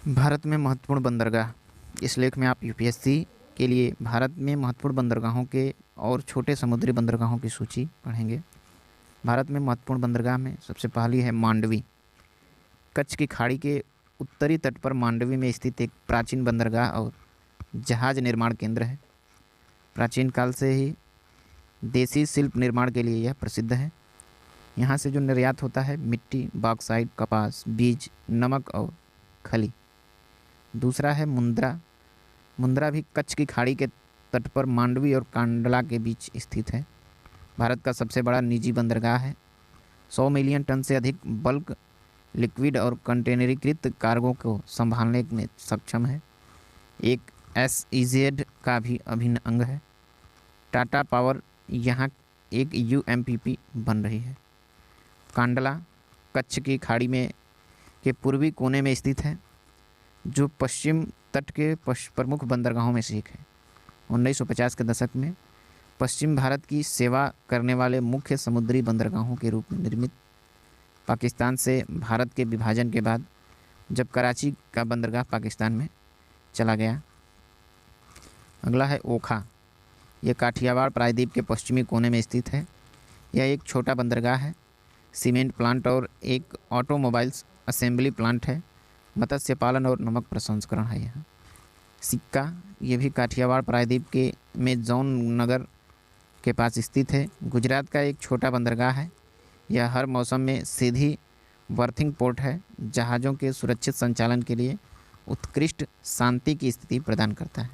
भारत में महत्वपूर्ण बंदरगाह। इस लेख में आप यूपीएससी के लिए भारत में महत्वपूर्ण बंदरगाहों के और छोटे समुद्री बंदरगाहों की सूची पढ़ेंगे। भारत में महत्वपूर्ण बंदरगाह में सबसे पहली है मांडवी। कच्छ की खाड़ी के उत्तरी तट पर मांडवी में स्थित एक प्राचीन बंदरगाह और जहाज निर्माण केंद्र है। प्राचीन काल से ही देसी शिल्प निर्माण के लिए यह प्रसिद्ध है। यहाँ से जो निर्यात होता है मिट्टी, बॉक्साइट, कपास, बीज, नमक और खली। दूसरा है मुंद्रा। मुंद्रा भी कच्छ की खाड़ी के तट पर मांडवी और कांडला के बीच स्थित है। भारत का सबसे बड़ा निजी बंदरगाह है। 100 मिलियन टन से अधिक बल्क, लिक्विड और कंटेनरीकृत कार्गो को संभालने में सक्षम है। एक SEZ का भी अभिन्न अंग है। टाटा पावर यहाँ एक UMPP बन रही है। कांडला कच्छ की खाड़ी में के पूर्वी कोने में स्थित है, जो पश्चिम तट के प्रमुख बंदरगाहों में से एक है। 1950 के दशक में पश्चिम भारत की सेवा करने वाले मुख्य समुद्री बंदरगाहों के रूप में निर्मित। पाकिस्तान से भारत के विभाजन के बाद जब कराची का बंदरगाह पाकिस्तान में चला गया। अगला है ओखा। यह काठियावाड़ प्रायद्वीप के पश्चिमी कोने में स्थित है। यह एक छोटा बंदरगाह है। सीमेंट प्लांट और एक ऑटोमोबाइल्स असेंबली प्लांट है। मत्स्य पालन और नमक प्रसंस्करण है यहाँ। सिक्का, ये भी काठियावाड़ प्रायद्वीप के में जौन नगर के पास स्थित है। गुजरात का एक छोटा बंदरगाह है। यह हर मौसम में सीधी बर्थिंग पोर्ट है। जहाज़ों के सुरक्षित संचालन के लिए उत्कृष्ट शांति की स्थिति प्रदान करता है।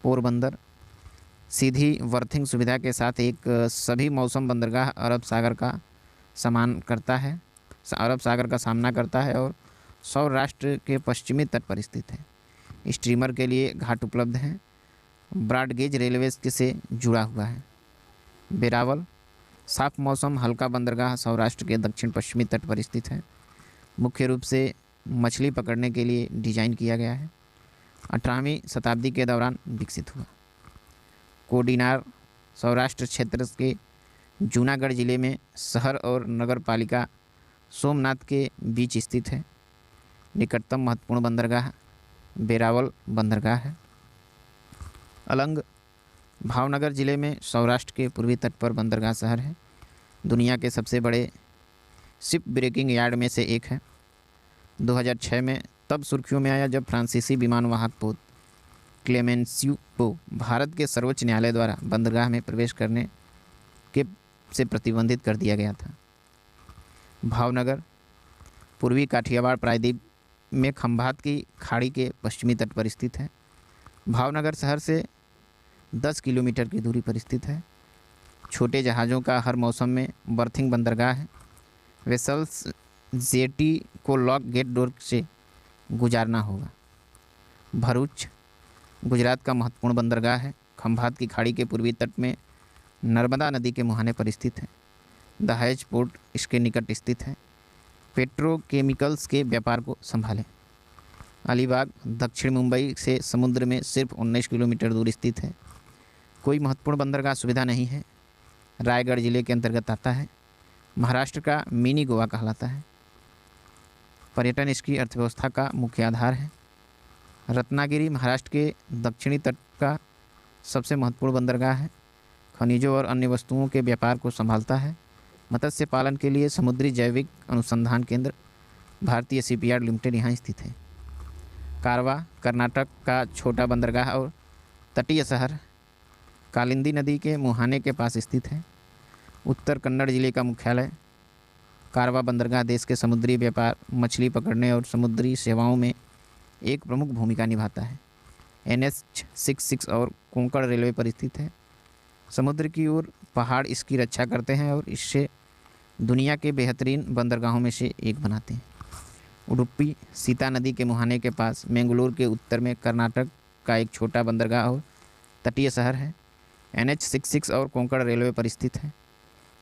पोरबंदर सीधी बर्थिंग सुविधा के साथ एक सभी मौसम बंदरगाह अरब सागर का सामना करता है और सौराष्ट्र के पश्चिमी तट पर स्थित है। स्टीमर के लिए घाट उपलब्ध हैं। ब्रॉडगेज रेलवे से जुड़ा हुआ है। वेरावल साफ मौसम हल्का बंदरगाह सौराष्ट्र के दक्षिण पश्चिमी तट पर स्थित है। मुख्य रूप से मछली पकड़ने के लिए डिजाइन किया गया है। 18वीं शताब्दी के दौरान विकसित हुआ। कोडीनार सौराष्ट्र क्षेत्र के जूनागढ़ जिले में शहर और नगर पालिका सोमनाथ के बीच स्थित है। निकटतम महत्वपूर्ण बंदरगाह वेरावल बंदरगाह है। अलंग भावनगर जिले में सौराष्ट्र के पूर्वी तट पर बंदरगाह शहर है। दुनिया के सबसे बड़े शिप ब्रेकिंग यार्ड में से एक है। 2006 में तब सुर्खियों में आया जब फ्रांसीसी विमान वाहक पोत क्लेमेंसियो को भारत के सर्वोच्च न्यायालय द्वारा बंदरगाह में प्रवेश करने के से प्रतिबंधित कर दिया गया था। भावनगर पूर्वी काठियावाड़ प्रायद्वीप में खंभात की खाड़ी के पश्चिमी तट पर स्थित है। भावनगर शहर से 10 किलोमीटर की दूरी पर स्थित है। छोटे जहाज़ों का हर मौसम में बर्थिंग बंदरगाह है। वेसल्स जेटी को लॉक गेट डोर से गुजारना होगा। भरूच गुजरात का महत्वपूर्ण बंदरगाह है। खंभात की खाड़ी के पूर्वी तट में नर्मदा नदी के मुहाने पर स्थित है। दहेज पोर्ट इसके निकट स्थित है। पेट्रोकेमिकल्स के व्यापार को संभाले। अलीबाग दक्षिण मुंबई से समुद्र में सिर्फ 19 किलोमीटर दूर स्थित है। कोई महत्वपूर्ण बंदरगाह सुविधा नहीं है। रायगढ़ जिले के अंतर्गत आता है। महाराष्ट्र का मिनी गोवा कहलाता है। पर्यटन इसकी अर्थव्यवस्था का मुख्य आधार है। रत्नागिरी महाराष्ट्र के दक्षिणी तट का सबसे महत्वपूर्ण बंदरगाह है। खनिजों और अन्य वस्तुओं के व्यापार को संभालता है। मत्स्य पालन के लिए समुद्री जैविक अनुसंधान केंद्र भारतीय शिपयार्ड लिमिटेड यहाँ स्थित है। कारवा कर्नाटक का छोटा बंदरगाह और तटीय शहर कालिंदी नदी के मुहाने के पास स्थित है। उत्तर कन्नड़ जिले का मुख्यालय कारवा बंदरगाह देश के समुद्री व्यापार, मछली पकड़ने और समुद्री सेवाओं में एक प्रमुख भूमिका निभाता है। NH66 और कोंकण रेलवे पर स्थित है। समुद्र की ओर पहाड़ इसकी रक्षा करते हैं और इससे दुनिया के बेहतरीन बंदरगाहों में से एक बनाते हैं। उडुपी सीता नदी के मुहाने के पास मैंगलोर के उत्तर में कर्नाटक का एक छोटा बंदरगाह और तटीय शहर है। NH66 और कोंकण रेलवे पर स्थित है।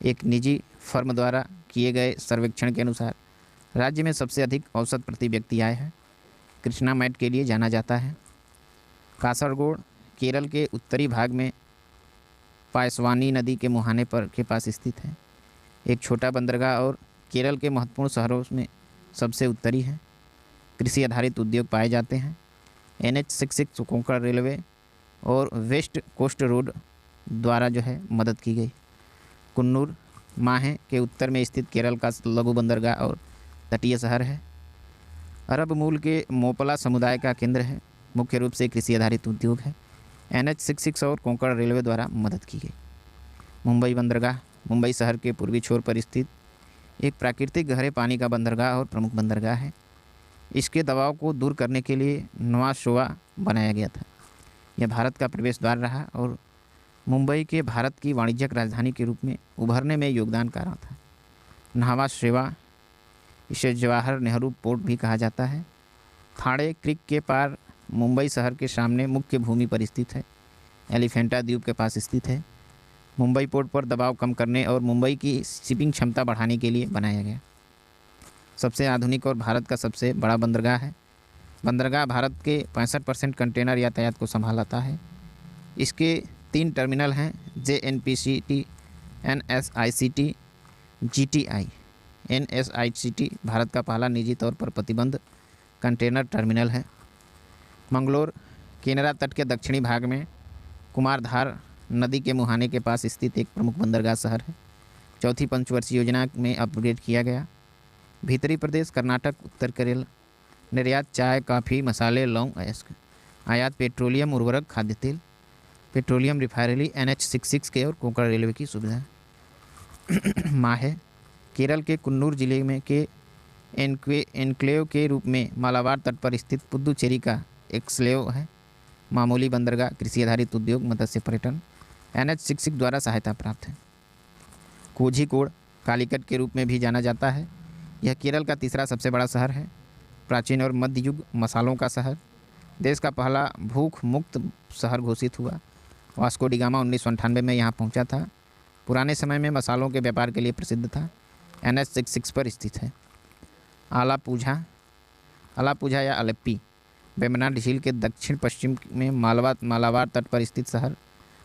एक निजी फर्म द्वारा किए गए सर्वेक्षण के अनुसार राज्य में सबसे अधिक औसत प्रति व्यक्ति आय है। कृष्णा मैट के लिए जाना जाता है। कासरगोड केरल के उत्तरी भाग में पायसवानी नदी के मुहाने पर के पास स्थित है। एक छोटा बंदरगाह और केरल के महत्वपूर्ण शहरों में सबसे उत्तरी है। कृषि आधारित उद्योग पाए जाते हैं। NH66 कोंकण रेलवे और वेस्ट कोस्ट रोड द्वारा जो है मदद की गई। कुन्नूर माहे के उत्तर में स्थित केरल का लघु बंदरगाह और तटीय शहर है। अरब मूल के मोपला समुदाय का केंद्र है। मुख्य रूप से कृषि आधारित उद्योग है। NH66 और कोंकण रेलवे द्वारा मदद की गई। मुंबई बंदरगाह मुंबई शहर के पूर्वी छोर पर स्थित एक प्राकृतिक गहरे पानी का बंदरगाह और प्रमुख बंदरगाह है। इसके दबाव को दूर करने के लिए नवा शोवा बनाया गया था। यह भारत का प्रवेश द्वार रहा और मुंबई के भारत की वाणिज्यिक राजधानी के रूप में उभरने में योगदान कर रहा था। नहावा शेवा, इसे जवाहर नेहरू पोर्ट भी कहा जाता है। थाणे क्रीक के पार मुंबई शहर के सामने मुख्य भूमि पर स्थित है। एलिफेंटा द्वीप के पास स्थित है। मुंबई पोर्ट पर दबाव कम करने और मुंबई की शिपिंग क्षमता बढ़ाने के लिए बनाया गया। सबसे आधुनिक और भारत का सबसे बड़ा बंदरगाह है। बंदरगाह भारत के 65% कंटेनर यातायात को संभालता है। इसके 3 टर्मिनल हैं, JNPCT, NSICT, GTI। NSICT Bharat का पहला निजी तौर पर प्रतिबंध कंटेनर टर्मिनल है। मंगलोर केनरा तट के दक्षिणी भाग में कुमारधार नदी के मुहाने के पास स्थित एक प्रमुख बंदरगाह शहर है। चौथी पंचवर्षीय योजना में अपग्रेड किया गया। भीतरी प्रदेश कर्नाटक, उत्तर केरल। निर्यात चाय, कॉफ़ी, मसाले, लौंग, अयस्क। आयात पेट्रोलियम, उर्वरक, खाद्य तेल। पेट्रोलियम रिफाइनरी NH66 के और कोंकण रेलवे की सुविधा। माहे केरल के कुन्नूर जिले में के एनक्लेव के रूप में मालाबार तट पर स्थित पुदुचेरी का एक्सलेव है। मामूली बंदरगाह, कृषि आधारित उद्योग, मत्स्य पर्यटन। NH66 द्वारा सहायता प्राप्त है। कोझिकोड कालीकट के रूप में भी जाना जाता है। यह केरल का तीसरा सबसे बड़ा शहर है। प्राचीन और मध्य युग मसालों का शहर। देश का पहला भूख मुक्त शहर घोषित हुआ। वास्को डी गामा 1998 में यहाँ पहुँचा था। पुराने समय में मसालों के व्यापार के लिए प्रसिद्ध था। NH66 पर स्थित है। आलापूझा या अलेप्पी वेम्बनाड झील के दक्षिण पश्चिम में मालाबार तट पर स्थित शहर।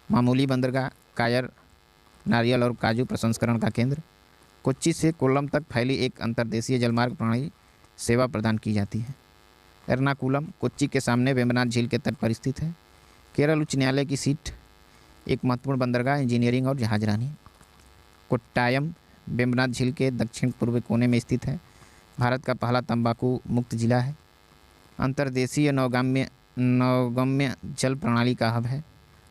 मामूली बंदरगाह, कायर, नारियल और काजू प्रसंस्करण का केंद्र। कोच्चि से कोल्लम तक फैली एक अंतर्देशीय जलमार्ग प्रणाली सेवा प्रदान की जाती है। एर्नाकुलम कोच्चि के सामने वेम्बनाड झील के तट पर स्थित है। केरल उच्च न्यायालय की सीट। एक महत्वपूर्ण बंदरगाह, इंजीनियरिंग और जहाजरानी। कोट्टायम वेम्बनाड झील के दक्षिण पूर्व कोने में स्थित है। भारत का पहला तंबाकू मुक्त जिला है। अंतर्देशीय नौगम्य जल प्रणाली का हब है।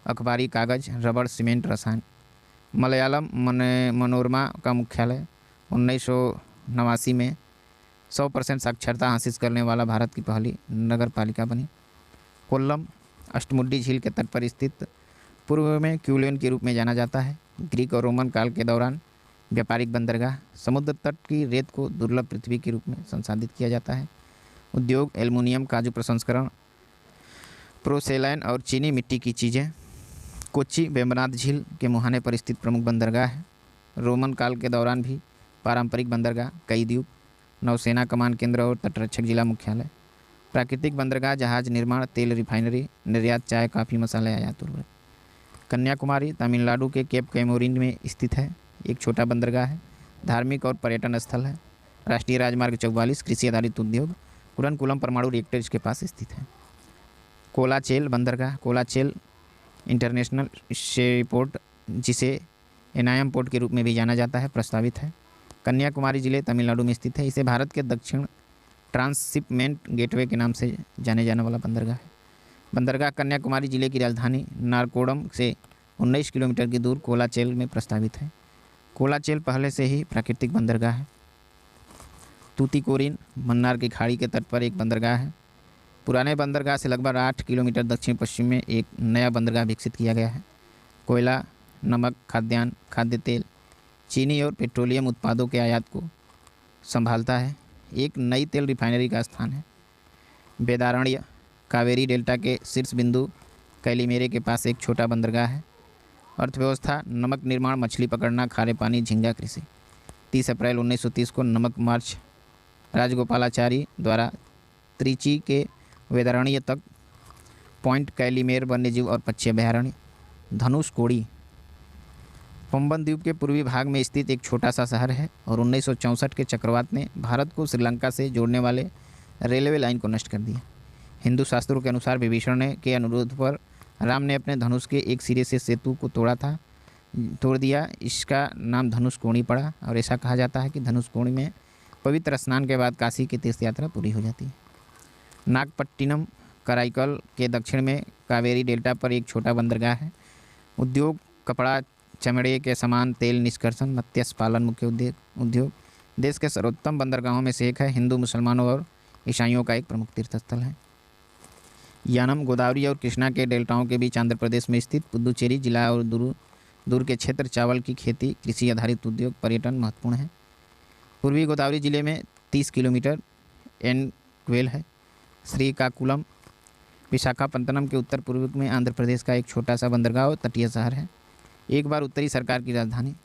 अखबारी कागज़, रबड़, सीमेंट, रसायन। मलयालम मनोरमा का मुख्यालय। 1989 में 100% साक्षरता हासिल करने वाला भारत की पहली नगर पालिका बनी। कोल्लम अष्टमुड्डी झील के तट पर स्थित, पूर्व में क्यूलियन के रूप में जाना जाता है। ग्रीक और रोमन काल के दौरान व्यापारिक बंदरगाह। समुद्र तट की रेत को दुर्लभ पृथ्वी के रूप में संसाधित किया जाता है। उद्योग एल्युमिनियम, काजू प्रसंस्करण, पोर्सेलैन और चीनी मिट्टी की चीज़ें। कोच्चि वेम्बनाड झील के मुहाने पर स्थित प्रमुख बंदरगाह है। रोमन काल के दौरान भी पारंपरिक बंदरगाह। कई द्वीप, नौसेना कमान केंद्र और तटरक्षक जिला मुख्यालय। प्राकृतिक बंदरगाह, जहाज निर्माण, तेल रिफाइनरी। निर्यात चाय, कॉफ़ी, मसाले, आयात उर्वरक। कन्याकुमारी तमिलनाडु के केप कैमोरिन में स्थित है। एक छोटा बंदरगाह है। धार्मिक और पर्यटन स्थल है। राष्ट्रीय राजमार्ग 44, कृषि आधारित उद्योग। कुरनकुलम परमाणु रिएक्टर इसके पास स्थित है। कोलाचेल बंदरगाह, कोलाचेल इंटरनेशनल सीपोर्ट, जिसे एनायम पोर्ट के रूप में भी जाना जाता है, प्रस्तावित है। कन्याकुमारी जिले तमिलनाडु में स्थित है। इसे भारत के दक्षिण ट्रांसशिपमेंट गेटवे के नाम से जाने जाने वाला बंदरगाह है। बंदरगाह कन्याकुमारी जिले की राजधानी नारकोडम से 19 किलोमीटर की दूर कोलाचेल में प्रस्तावित है। कोलाचेल पहले से ही प्राकृतिक बंदरगाह है। तूतीकोरिन मन्नार की खाड़ी के तट पर एक बंदरगाह है। पुराने बंदरगाह से लगभग 8 किलोमीटर दक्षिण पश्चिम में एक नया बंदरगाह विकसित किया गया है। कोयला, नमक, खाद्यान्न, खाद्य तेल, चीनी और पेट्रोलियम उत्पादों के आयात को संभालता है। एक नई तेल रिफाइनरी का स्थान है। वेदारण्य कावेरी डेल्टा के शीर्ष बिंदु कैलीमेरे के पास एक छोटा बंदरगाह है। अर्थव्यवस्था, नमक निर्माण, मछली पकड़ना, खारे पानी, झींगा कृषि। 30 अप्रैल 1930 को नमक मार्च राजगोपालाचारी द्वारा त्रिची के वेदारण्य तक, पॉइंट कैलीमेर वन्यजीव और पक्षी अभयारण्य। धनुषकोडी पंबन द्वीप के पूर्वी भाग में स्थित एक छोटा सा शहर है और 1964 के चक्रवात ने भारत को श्रीलंका से जोड़ने वाले रेलवे लाइन को नष्ट कर दिया। हिंदू शास्त्रों के अनुसार विभीषण ने के अनुरोध पर राम ने अपने धनुष के एक सिरे से सेतु को तोड़ दिया। इसका नाम धनुष कोणी पड़ा और ऐसा कहा जाता है कि धनुष कोणी में पवित्र स्नान के बाद काशी की तीर्थ यात्रा पूरी हो जाती है। नागपट्टिनम कराईकल के दक्षिण में कावेरी डेल्टा पर एक छोटा बंदरगाह है। उद्योग कपड़ा, चमड़े के सामान, तेल निष्कर्षण, मत्स्य पालन मुख्य उद्योग। देश के सर्वोत्तम बंदरगाहों में से एक है। हिंदू, मुसलमानों और ईसाइयों का एक प्रमुख तीर्थस्थल है। यानम गोदावरी और कृष्णा के डेल्टाओं के बीच आंध्र प्रदेश में स्थित पुदुचेरी जिला और दूर के क्षेत्र चावल की खेती, कृषि आधारित उद्योग, पर्यटन महत्वपूर्ण है। पूर्वी गोदावरी जिले में 30 किलोमीटर एनक्वेल है। श्रीकाकुलम विशाखापत्तनम के उत्तर पूर्व में आंध्र प्रदेश का एक छोटा सा बंदरगाह और तटीय शहर है। एक बार उत्तरी सरकार की राजधानी।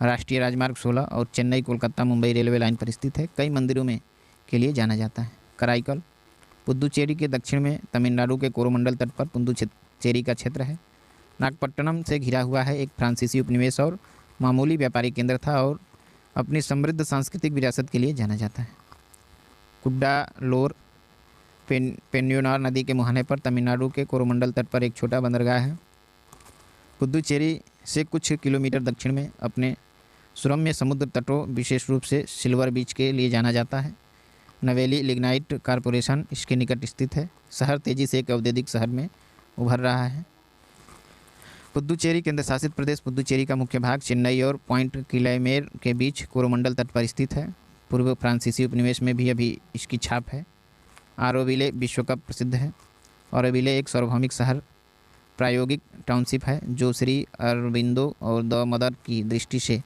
राष्ट्रीय राजमार्ग 16 और चेन्नई कोलकाता मुंबई रेलवे लाइन पर स्थित है। कई मंदिरों में के लिए जाना जाता है। कराईकल पुदुचेरी के दक्षिण में तमिलनाडु के कोरोमंडल तट पर पुदुचेरी का क्षेत्र है। नागपट्टनम से घिरा हुआ है। एक फ्रांसीसी उपनिवेश और मामूली व्यापारिक केंद्र था और अपनी समृद्ध सांस्कृतिक विरासत के लिए जाना जाता है। कुड्डालोर पेन्योनार नदी के मुहाने पर तमिलनाडु के कोरोमंडल तट पर एक छोटा बंदरगाह है। पुदुचेरी से कुछ किलोमीटर दक्षिण में अपने सुरम्य समुद्र तटों, विशेष रूप से सिल्वर बीच के लिए जाना जाता है। नवेली लिग्नाइट कॉरपोरेशन इसके निकट स्थित है। शहर तेजी से एक औद्योगिक शहर में उभर रहा है। पुदुचेरी केंद्र शासित प्रदेश पुदुचेरी का मुख्य भाग चेन्नई और पॉइंट किलामेर के बीच कोरोमंडल तट पर स्थित है। पूर्व फ्रांसीसी उपनिवेश में भी अभी इसकी छाप है। आरोविले विश्व का प्रसिद्ध है। आरोविले एक सार्वभौमिक शहर प्रायोगिक टाउनशिप है जो श्री अरविंदो और द मदर की दृष्टि से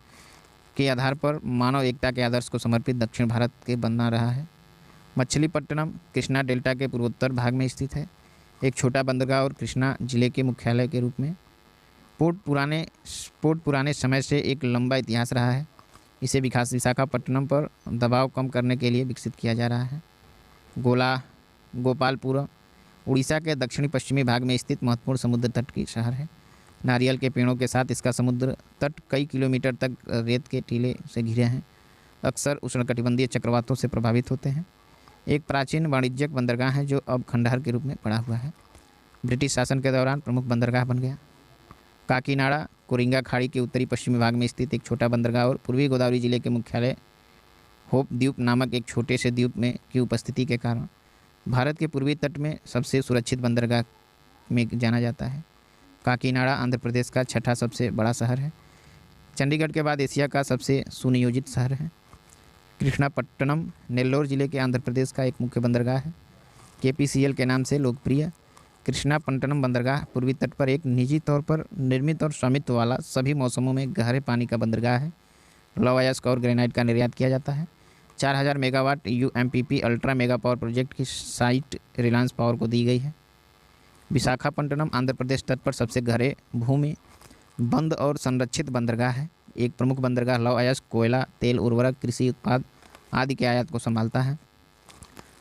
के आधार पर मानव एकता के आदर्श को समर्पित दक्षिण भारत के बना रहा है। मछलीपट्टनम कृष्णा डेल्टा के पूर्वोत्तर भाग में स्थित है। एक छोटा बंदरगाह और कृष्णा जिले के मुख्यालय के रूप में पोर्ट पुराने समय से एक लंबा इतिहास रहा है। इसे विशाखापट्टनम पर दबाव कम करने के लिए विकसित किया जा रहा है। गोपालपुरम उड़ीसा के दक्षिणी पश्चिमी भाग में स्थित महत्वपूर्ण समुद्र तट की शहर है। नारियल के पेड़ों के साथ इसका समुद्र तट कई किलोमीटर तक रेत के टीले से घिरे हैं। अक्सर उष्णकटिबंधीय चक्रवातों से प्रभावित होते हैं। एक प्राचीन वाणिज्यिक बंदरगाह है जो अब खंडहर के रूप में पड़ा हुआ है। ब्रिटिश शासन के दौरान प्रमुख बंदरगाह बन गया। काकीनाडा कोरिंगा खाड़ी के उत्तरी पश्चिमी भाग में स्थित एक छोटा बंदरगाह और पूर्वी गोदावरी जिले के मुख्यालय होप द्वीप नामक एक छोटे से द्वीप में की उपस्थिति के कारण भारत के पूर्वी तट में सबसे सुरक्षित बंदरगाह में जाना जाता है। काकीनाडा आंध्र प्रदेश का छठा सबसे बड़ा शहर है। चंडीगढ़ के बाद एशिया का सबसे सुनियोजित शहर है। कृष्णापट्टनम नेल्लोर जिले के आंध्र प्रदेश का एक मुख्य बंदरगाह है। केपीसीएल के नाम से लोकप्रिय कृष्णापट्टनम बंदरगाह पूर्वी तट पर एक निजी तौर पर निर्मित और स्वामित्व वाला सभी मौसमों में गहरे पानी का बंदरगाह है। लौह अयस्क और ग्रेनाइट का निर्यात किया जाता है। 4000 megawatt UMPP ultra mega power project की साइट रिलायंस पावर को दी गई है। विशाखापट्टनम आंध्र प्रदेश तट पर सबसे गहरे भूमि बंद और संरक्षित बंदरगाह है। एक प्रमुख बंदरगाह लौह अयस्क, कोयला, तेल, उर्वरक, कृषि उत्पाद आदि के आयात को संभालता है।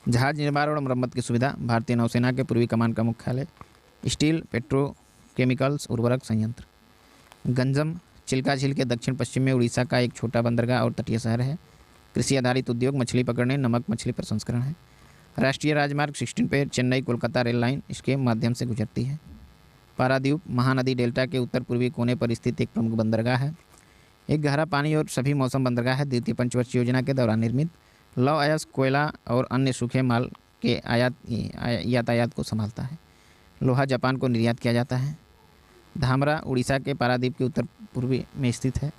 जहाज निर्माण और मरम्मत की सुविधा। भारतीय नौसेना के पूर्वी कमान का मुख्यालय। स्टील, पेट्रोकेमिकल्स, उर्वरक संयंत्र। गंजम चिल्का झील के दक्षिण पश्चिम में उड़ीसा का एक छोटा बंदरगाह और तटीय शहर है। कृषि आधारित उद्योग, मछली पकड़ने, नमक मछली प्रसंस्करण है। राष्ट्रीय राजमार्ग 16 पर चेन्नई कोलकाता रेल लाइन इसके माध्यम से गुजरती है। पारादीप महानदी डेल्टा के उत्तर पूर्वी कोने पर स्थित एक प्रमुख बंदरगाह है। एक गहरा पानी और सभी मौसम बंदरगाह है। द्वितीय पंचवर्षीय योजना के दौरान निर्मित। लौह अयस्क, कोयला और अन्य सूखे माल के यातायात को संभालता है। लोहा जापान को निर्यात किया जाता है। धामरा उड़ीसा के पारादीप के उत्तर पूर्वी में स्थित है।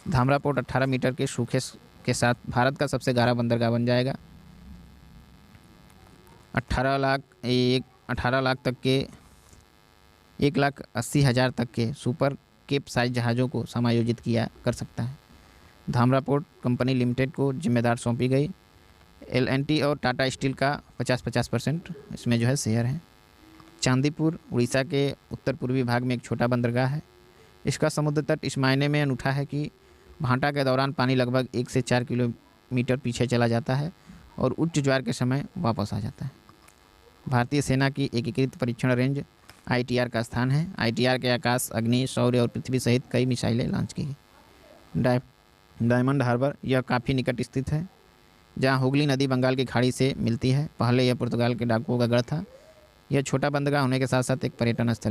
धामरा पोर्ट 18 मीटर के सूखे के साथ भारत का सबसे गहरा बंदरगाह बन जाएगा। 18 लाख तक के 1,80,000 तक के सुपर केप साइज जहाज़ों को समायोजित किया कर सकता है। धामरा पोर्ट कंपनी लिमिटेड को जिम्मेदार सौंपी गई। L&T और टाटा स्टील का 50% इसमें जो है शेयर है। चांदीपुर उड़ीसा के उत्तर पूर्वी भाग में एक छोटा बंदरगाह है। इसका समुद्र तट इस मायने में अनूठा है कि भाटा के दौरान पानी लगभग 1 से 4 किलोमीटर पीछे चला जाता है और उच्च ज्वार के समय वापस आ जाता है। भारतीय सेना की एकीकृत परीक्षण रेंज ITR का स्थान है। ITR के आकाश, अग्नि, सौर्य और पृथ्वी सहित कई मिसाइलें लॉन्च की गई। डायमंड हार्बर यह काफ़ी निकट स्थित है। जहाँ हुगली नदी बंगाल की खाड़ी से मिलती है। पहले यह पुर्तगाल के डाकुओं का गढ़ था। यह छोटा बंदरगाह होने के साथ साथ एक पर्यटन स्थल